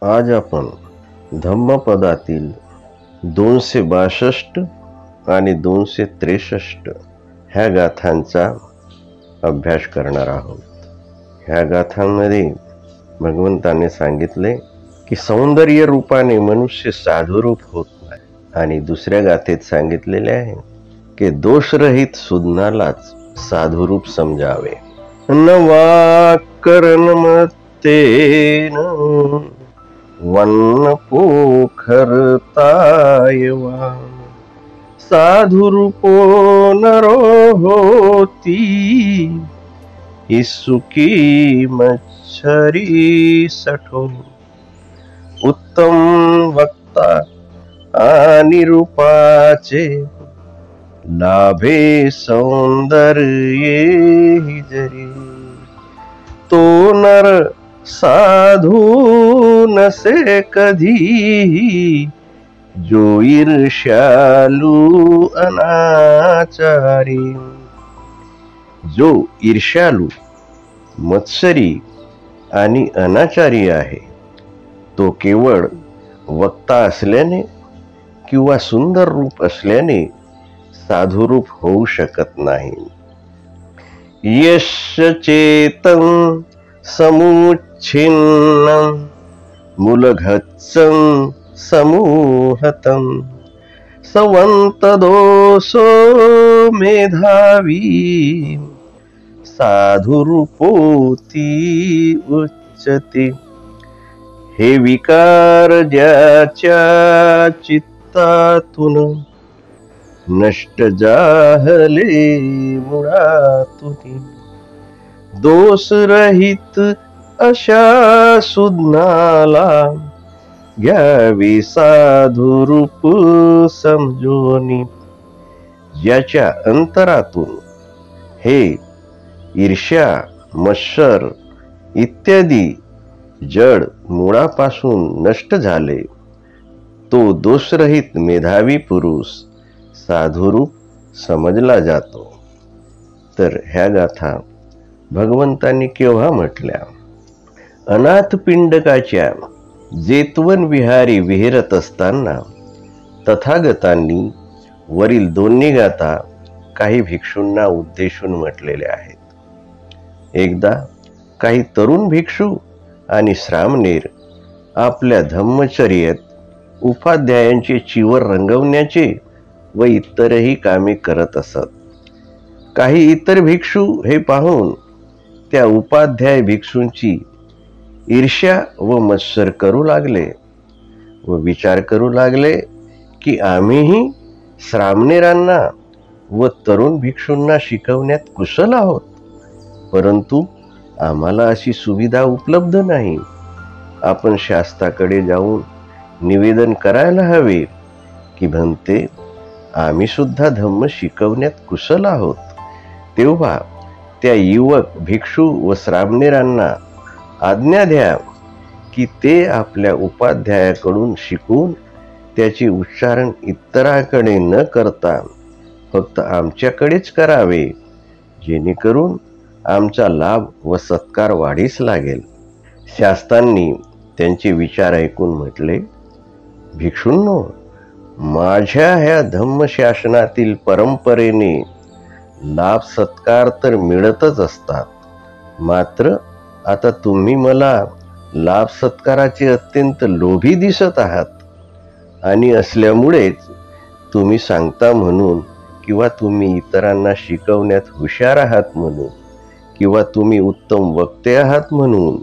आज आपण धम्मपदातील 262 आणि 263 ह्या गाथांचा अभ्यास करणार आहोत. ह्या गाथांमध्ये भगवंताने सांगितले की सौंदर्य रूपाने मनुष्य साधुरूप होत नाही, आणि दुसऱ्या गाथेत सांगितलेले आहे की दोषरहित सुज्ञालाच साधुरूप समजावे. नवा कर्णमतेन वन्न पोखरतायवा साधुरूपो नरो होती इसुकी मच्छरी सठो. उत्तम वक्ता आणि रूपाचे लाभे सौंदर्ये जरी तो नर साधू नसे कधी जो ईर्ष्यालू अनाचारी. जो ईर्ष्यालू, मत्सरी आणि अनाचारी आहे तो केवळ वक्ता असल्याने किंवा सुंदर रूप असल्याने साधुरूप होऊ शकत नाही. यश चेतन समुच्छिन्नं मूलघच्चं समूहतं सवंत दोषो मेधावी साधुरूपोती उच्यते. हे विकार ज्याच्या चित्तातून नष्ट जाहले मुळातून दोषरहित अशा सुज्ञाला घ्यावे साधुरूप समजोनी. ज्याच्या अंतरातून हे ईर्ष्या, मत्सर इत्यादी जड मुळापासून नष्ट झाले तो दोषरहित मेधावी पुरुष साधुरूप समजला जातो. तर ह्या गाथा भगवंतांनी केव्हा म्हटल्या? अनाथ पिंडकाच्या जेतवन विहारी विहरत असताना तथागतांनी वरील दोन्ही गाथा काही भिक्षूंना उद्देशून म्हटलेल्या आहेत. एकदा काही तरुण भिक्षू आणि श्रामणेर आपल्या धम्मचर्येत उपाध्यायांचे चिवर रंगवण्याचे व इतरही कामे करत असत. काही इतर भिक्षू हे पाहून त्या उपाध्याय भिक्षूंची ईर्ष्या व मत्सर करू लागले व विचार करू लागले की आम्हीही श्रामणेरांना व तरुण भिक्षूंना शिकवण्यात कुशल आहोत, परंतु आम्हाला अशी सुविधा उपलब्ध नाही. आपण शास्त्राकडे जाऊन निवेदन करायला हवे की म्हणते आम्ही सुद्धा धम्म शिकवण्यात कुशल आहोत. तेव्हा त्या युवक भिक्षू व श्रामणेरांना आज्ञा द्या की ते आपल्या उपाध्यायाकडून शिकून त्याचे उच्चारण इतरांकडे न करता फक्त आमच्याकडेच करावे, जेणेकरून आमचा लाभ व सत्कार वाढीस लागेल. शास्त्रांनी त्यांचे विचार ऐकून म्हटले, भिक्षूंनो, माझ्या ह्या धम्मशासनातील परंपरेने लाभ सत्कार तर मिळतच असतात, मात्र आता तुम्ही मला लाभ सत्काराचे अत्यंत लोभी दिसत आहात, आणि असल्यामुळेच तुम्ही सांगता म्हणून किंवा तुम्ही इतरांना शिकवण्यात हुशार आहात म्हणून किंवा तुम्ही उत्तम वक्ते आहात म्हणून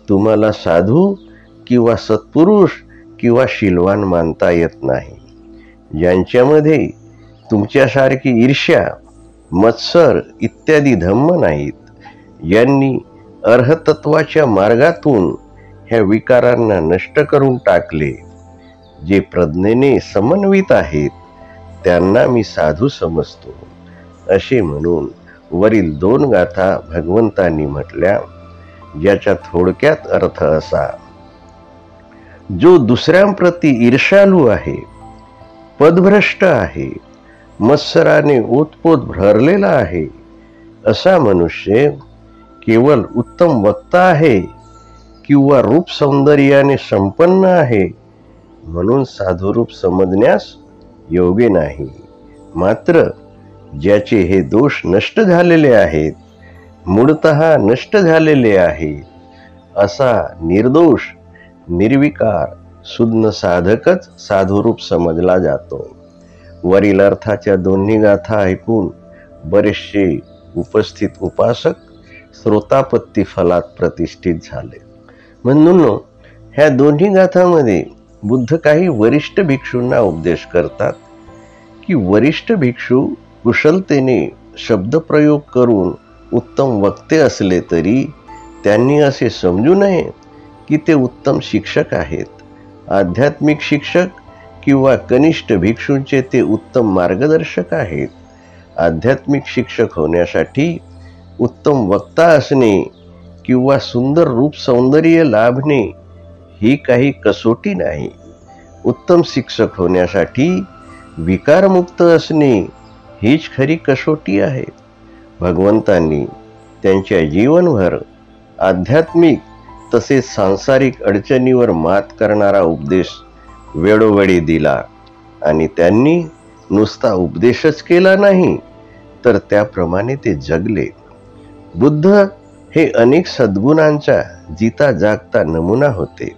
तुम्हाला साधू किंवा सत्पुरुष किंवा शीलवान मानता येत नाही. ज्यांच्यामध्ये तुमच्यासारखी ईर्ष्या, मत्सर इत्यादी धम्म नाहीत, यांनी अर्हतत्वाच्या मार्गातून ह्या विकारांना नष्ट करून टाकले, जे प्रज्ञेने समन्वित आहेत, त्यांना मी साधू समजतो. असे म्हणून वरील 2 गाथा भगवंतांनी म्हटल्या, ज्याचा थोडक्यात अर्थ असा: जो दुसऱ्यांप्रती ईर्ष्यालू आहे, पदभ्रष्ट आहे, मत्सराने ओतपोत भरलेला आहे, असा मनुष्य केवळ उत्तम वक्ता आहे किंवा रूप सौंदर्याने संपन्न आहे म्हणून साधुरूप समजण्यास योग्य नाही. मात्र ज्याचे हे दोष नष्ट झालेले आहेत, मूळतः नष्ट झालेले आहेत, असा निर्दोष निर्विकार शुद्ध साधकच साधुरूप समजला जातो. वरील अर्थाच्या दोन्ही गाथा ऐकून बरेचसे उपस्थित उपासक श्रोतापत्ती फलात प्रतिष्ठित झाले. म्हणून ह्या दोन्ही गाथांमध्ये बुद्ध काही वरिष्ठ भिक्षूंना उपदेश करतात की वरिष्ठ भिक्षू कुशलतेने शब्दप्रयोग करून उत्तम वक्ते असले तरी त्यांनी असे समजू नये की ते उत्तम शिक्षक आहेत. आध्यात्मिक शिक्षक किंवा कनिष्ठ भिक्षूंचे ते उत्तम मार्गदर्शक आहेत. आध्यात्मिक शिक्षक होण्यासाठी उत्तम वक्ता असणे किंवा सुंदर रूप सौंदर्य लाभणे ही काही कसोटी नाही. उत्तम शिक्षक होण्यासाठी विकारमुक्त असणे हीच खरी कसोटी आहे. भगवंतांनी त्यांच्या जीवनभर आध्यात्मिक तसेच सांसारिक अडचणीवर मात करणारा उपदेश वेळोवेळी दिला आणि त्यांनी नुसता उपदेशच केला नाही तर त्याप्रमाणे ते जगले. बुद्ध हे अनेक सद्गुणांचा जिता जागता नमुना होते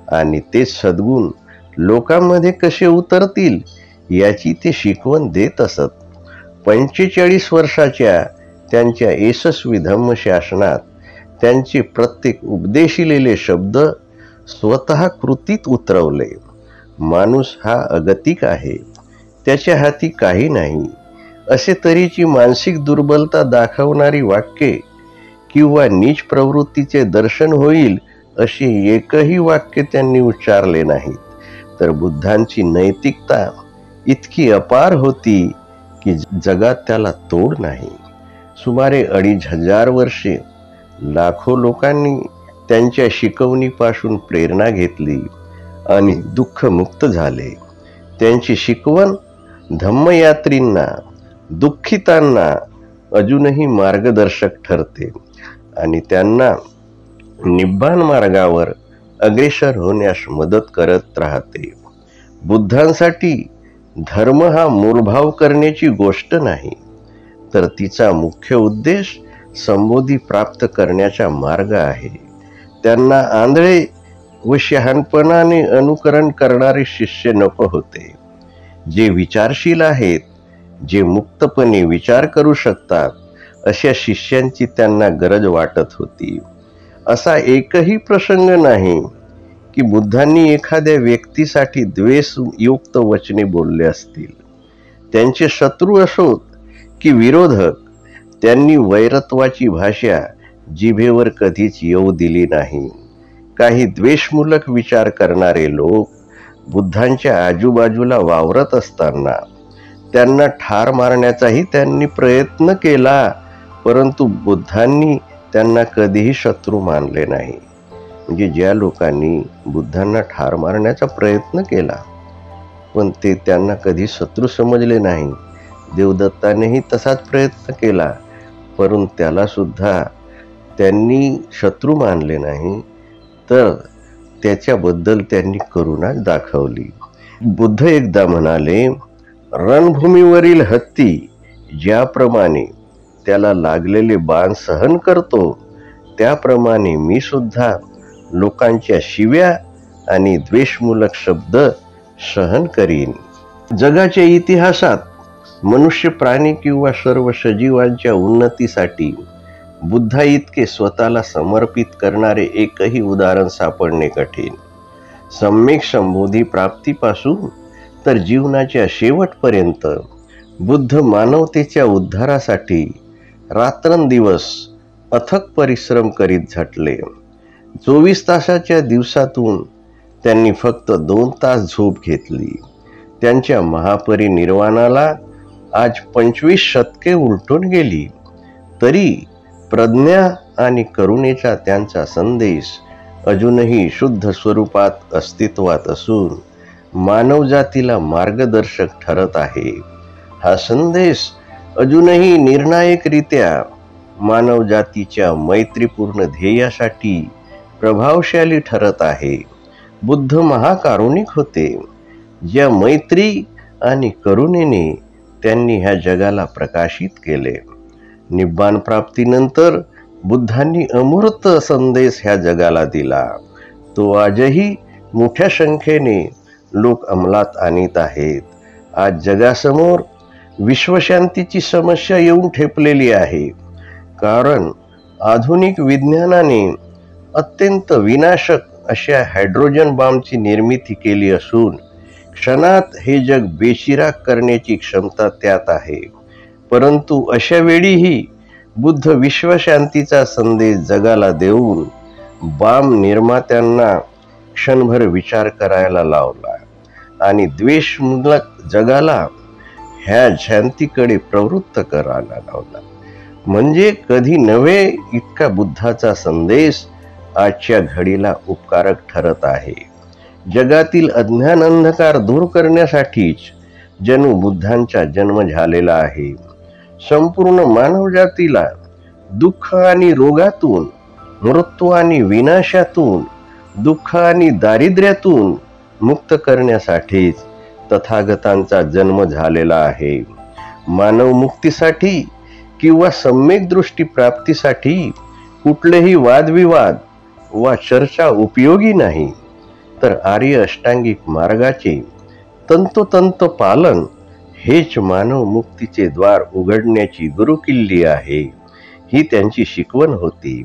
आणि ते सद्गुण लोकांमध्ये कसे उतरतील याची ते शिकवण देत असत. 45 वर्षाच्या त्यांच्या यशस्वी धम्मशासनात त्यांचे प्रत्येक उपदेशिलेले शब्द स्वतः कृतीत उतरवले. माणूस हा अगतिक आहे, त्याच्या हाती काही नाही असे तऱ्हेची मानसिक दुर्बलता दाखवणारी वाक्ये किंवा नीच प्रवृत्तीचे दर्शन होईल असे एकही वाक्य त्यांनी उच्चारले नाहीत. तर बुद्धांची नैतिकता इतकी अपार होती की जगात त्याला तोड नाही. सुमारे 2500 वर्षे लाखो लोकांनी त्यांच्या शिकवणीपासून प्रेरणा घेतली आणि दुःखमुक्त झाले. त्यांची शिकवण धम्मयात्रींना, दुःखितांना अजूनही मार्गदर्शक ठरते आणि त्यांना निब्बाण मार्गावर अग्रेसर होण्यास मदत करत राहते. बुद्धांसाठी धर्म हा मूलभाव करण्याची गोष्ट नाही, तर तिचा मुख्य उद्देश संबोधी प्राप्त करण्याचा मार्ग आहे. त्यांना आंधळे व शहाणपणाने अनुकरण करणारे शिष्य नको होते. जे विचारशील आहेत, जे मुक्तपणे विचार करू शकतात, अशा शिष्यांची त्यांना गरज वाटत होती. असा एकही प्रसंग नाही की बुद्धांनी एखाद्या व्यक्तीसाठी द्वेषयुक्त वचने बोलले असतील. त्यांचे शत्रू असोत की विरोधक, त्यांनी वैरत्वाची भाषा जिभेवर कधीच येऊ दिली नाही. काही द्वेषमूलक विचार करणारे लोक बुद्धांच्या आजूबाजूला वावरत असताना त्यांना ठार मारण्याचाही त्यांनी प्रयत्न केला, परंतु बुद्धांनी त्यांना कधीही शत्रू मानले नाही. म्हणजे ज्या लोकांनी बुद्धांना ठार मारण्याचा प्रयत्न केला पण ते त्यांना कधी शत्रू समजले नाही. देवदत्तानेही तसाच प्रयत्न केला परंतु त्याला सुद्धा त्यांनी शत्रू मानले नाही, तर त्याच्याबद्दल त्यांनी करुणा दाखवली. बुद्ध एकदा म्हणाले, रणभूमीवरील हत्ती ज्याप्रमाणे त्याला लागलेले बाण सहन करतो त्याप्रमाणे मी सुद्धा लोकांच्या शिव्या आणि द्वेषमूलक शब्द सहन करीन. जगाच्या इतिहासात मनुष्य, प्राणी किंवा सर्व सजीवांच्या उन्नतीसाठी बुद्धा इतके स्वतःला समर्पित करणारे एकही उदाहरण सापडणे कठीण. सम्यक संबोधी प्राप्तीपासून तर जीवनाच्या शेवटपर्यंत बुद्ध मानवतेच्या उद्धारासाठी रात्रंदिवस अथक परिश्रम करीत झटले. 24 तासाच्या दिवसातून त्यांनी फक्त 2 तास झोप घेतली. त्यांच्या महापरिनिर्वाणाला आज 25 शतके उलटून गेली, तरी प्रज्ञा आणि करुणेचा त्यांचा संदेश अजूनही शुद्ध स्वरूपात अस्तित्वात असून मानवजातीला मार्गदर्शक ठरत आहे. हा संदेश अजूनही निर्णायकरित्या मानवजातीच्या मैत्रीपूर्ण ध्येयासाठी प्रभावशाली ठरत आहे. बुद्ध महाकारुणिक होते. ज्या मैत्री आणि करुणेने त्यांनी ह्या जगाला प्रकाशित केले. निब्बाण प्राप्तीनंतर बुद्धांनी अमूर्त संदेश ह्या जगाला दिला. तो आजही मोठ्या संख्येने लोक अंमलात आणीत आहेत. आज जगासमोर विश्वशांतीची समस्या येऊन ठेपलेली आहे. कारण आधुनिक विज्ञानाने अत्यंत विनाशक अशा हायड्रोजन बॉम्बची निर्मिती केली असून क्षणात हे जग बेचिराग करण्याची क्षमता त्यात आहे. परंतु अशा वेळीही बुद्ध विश्वशांतीचा संदेश जगाला देऊन बॉम्ब निर्मात्यांना क्षणभर विचार करायला लावला आणि द्वेषमूलक जगाला ह्या शांतीकडे प्रवृत्त करायला लावला. म्हणजे कधी नव्हे इतका बुद्धाचा संदेश आजच्या घडीला उपकारक ठरत आहे. जगातील अज्ञान अंधकार दूर करण्यासाठीच जणू बुद्धांचा जन्म झालेला आहे. संपूर्ण मानवजातीला दुःख आणि रोगातून, मृत्यू आणि विनाशातून, दुःख आणि दारिद्र्यातून मुक्त करण्यासाठीच तथागतांचा जन्म झालेला आहे. मानव मुक्तीसाठी किंवा सम्यक दृष्टी प्राप्तीसाठी कुठलेही वादविवाद वा चर्चा उपयोगी नाही, तर आर्य अष्टांगिक मार्गाचे तंतोतंत पालन हेच मानव मुक्तीचे द्वार उघडण्याची गुरुकिल्ली आहे. ही त्यांची शिकवण होती.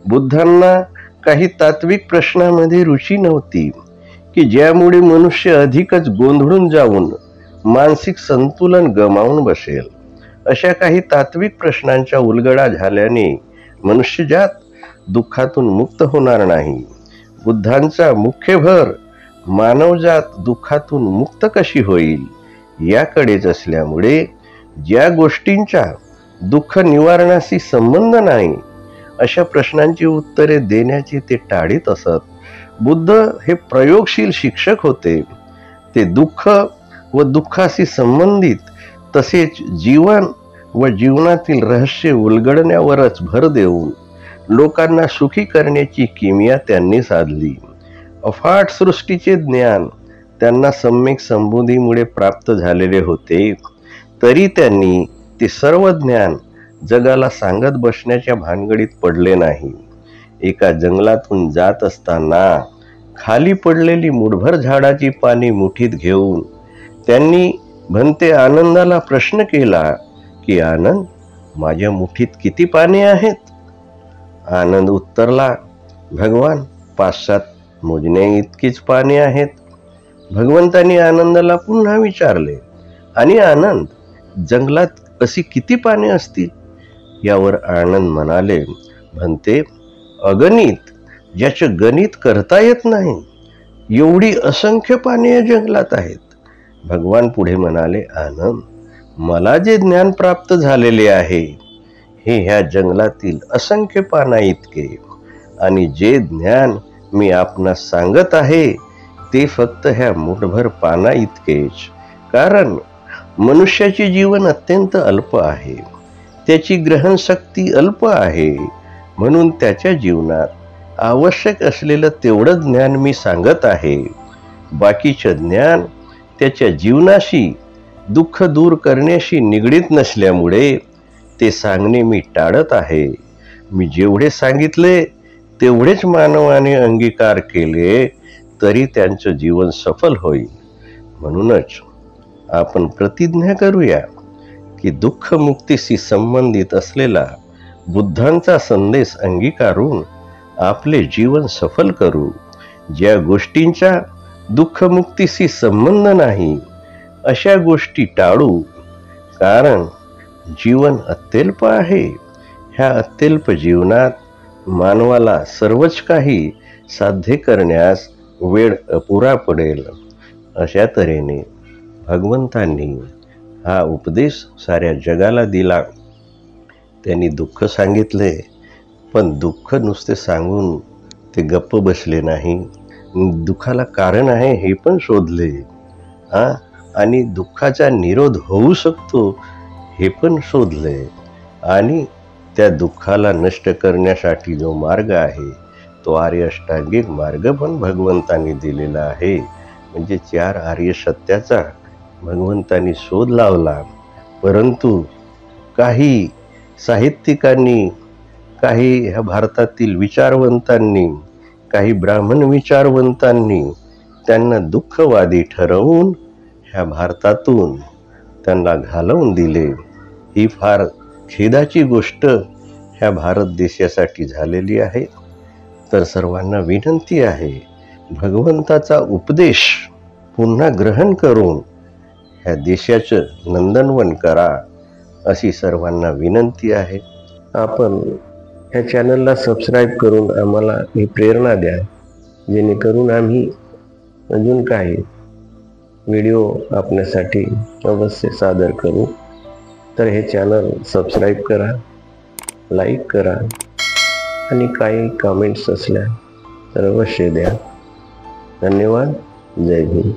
बुद्धांना काही तात्विक प्रश्नामध्ये रुची नव्हती की ज्यामुळे मनुष्य अधिकच गोंधळून जाऊन मानसिक संतुलन गमावून बसेल. अशा काही तात्विक प्रश्नांचा उलगडा झाल्याने मनुष्यजात दुःखातून मुक्त होणार नाही. बुद्धांचा मुख्य भर मानवजात दुःखातून मुक्त कशी होईल याकडेच असल्यामुळे ज्या गोष्टींचा दुःख निवारणाशी संबंध नाही अशा प्रश्नांची उत्तरे देण्याचे ते टाळीत असत. बुद्ध हे प्रयोगशील शिक्षक होते. ते दुःख व दुःखाशी संबंधित तसेच जीवन व जीवनातील रहस्य उलगडण्यावरच भर देऊन लोकांना सुखी करण्याची किमया त्यांनी साधली. अफाट सृष्टीचे ज्ञान त्यांना सम्यक संबोधीमुळे प्राप्त झालेले होते. तरी त्यांनी ते सर्व ज्ञान जगाला सांगत बसण्याच्या भानगडीत पडले नाही. एका जंगलातून जात असताना खाली पडलेली मुठभर झाडाची पाने मुठीत घेऊन त्यांनी भंते आनंदाला प्रश्न केला की आनंद, माझ्या मुठीत किती पाने आहेत? आनंद उत्तरला, भगवान, 5-7 मोजण्या इतकीच पाने आहेत. भगवंतांनी आनंदाला पुन्हा विचारले, आणि आनंद, जंगलात अशी किती पाने असतील? यावर आनंद म्हणाले, भंते, अगणित, ज्याचे गणित करता येत नाही एवढी असंख्य पाने या जंगलात आहेत. भगवान पुढे म्हणाले, आनंद, मला जे ज्ञान प्राप्त झालेले आहे हे ह्या जंगलातील असंख्य पाना इतके, आणि जे ज्ञान मी आपणास सांगत आहे ते फक्त ह्या मुठभर पाना इतकेच. कारण मनुष्याचे जीवन अत्यंत अल्प आहे. त्याची ग्रहणशक्ती अल्प आहे. म्हणून त्याच्या जीवनात आवश्यक असलेलं तेवढं ज्ञान मी सांगत आहे. बाकीचे ज्ञान त्याच्या जीवनाशी, दुःख दूर करण्याशी निगडीत नसल्यामुळे ते सांगणे मी टाळत आहे. मी जेवढे सांगितले तेवढेच मानवाने अंगीकार केले तरी त्यांचं जीवन सफल होईल. म्हणूनच आपण प्रतिज्ञा करूया की दुःख मुक्तीशी संबंधित असलेला बुद्धांचा संदेश अंगीकारून आपले जीवन सफल करू. ज्या गोष्टींचा दुःख मुक्तीशी संबंध नाही अशा गोष्टी टाळू. कारण जीवन अत्यल्प आहे. ह्या अत्यल्प जीवनात मानवाला सर्वच काही साध्य करण्यास वेळ अपुरा पडेल. अशा तऱ्हेने भगवंतांनी हा उपदेश साऱ्या जगाला दिला. त्यांनी दुःख सांगितले, पण दुःख नुसते सांगून ते गप्प बसले नाही. दुःखाला कारण आहे हे पण शोधले, आणि दुःखाचा निरोध होऊ शकतो हे पण शोधले, आणि त्या दुःखाला नष्ट करण्यासाठी जो मार्ग आहे तो आर्य अष्टांगिक मार्ग पण भगवंतांनी दिलेला आहे. म्हणजे 4 आर्य सत्याचा भगवंतांनी शोध लावला. परंतु काही साहित्यिकांनी, काही ह्या भारतातील विचारवंतांनी, काही ब्राह्मण विचारवंतांनी त्यांना दुःखवादी ठरवून ह्या भारतातून त्यांना घालवून दिले. ही फार खेदाची गोष्ट ह्या भारत देशासाठी झालेली आहे. तर सर्वांना विनंती आहे, भगवंताचा उपदेश पुन्हा ग्रहण करून ह्या देशाचं नंदनवन करा, अशी सर्वांना विनंती आहे. आपण ह्या चॅनलला सबस्क्राईब करून आम्हाला ही प्रेरणा द्या, जेणेकरून आम्ही अजून काही व्हिडिओ आपल्यासाठी अवश्य सादर करू. तर हे चॅनल सबस्क्राईब करा, लाईक करा आणि काही कमेंट्स असल्या तर अवश्य द्या. धन्यवाद. जय भीम.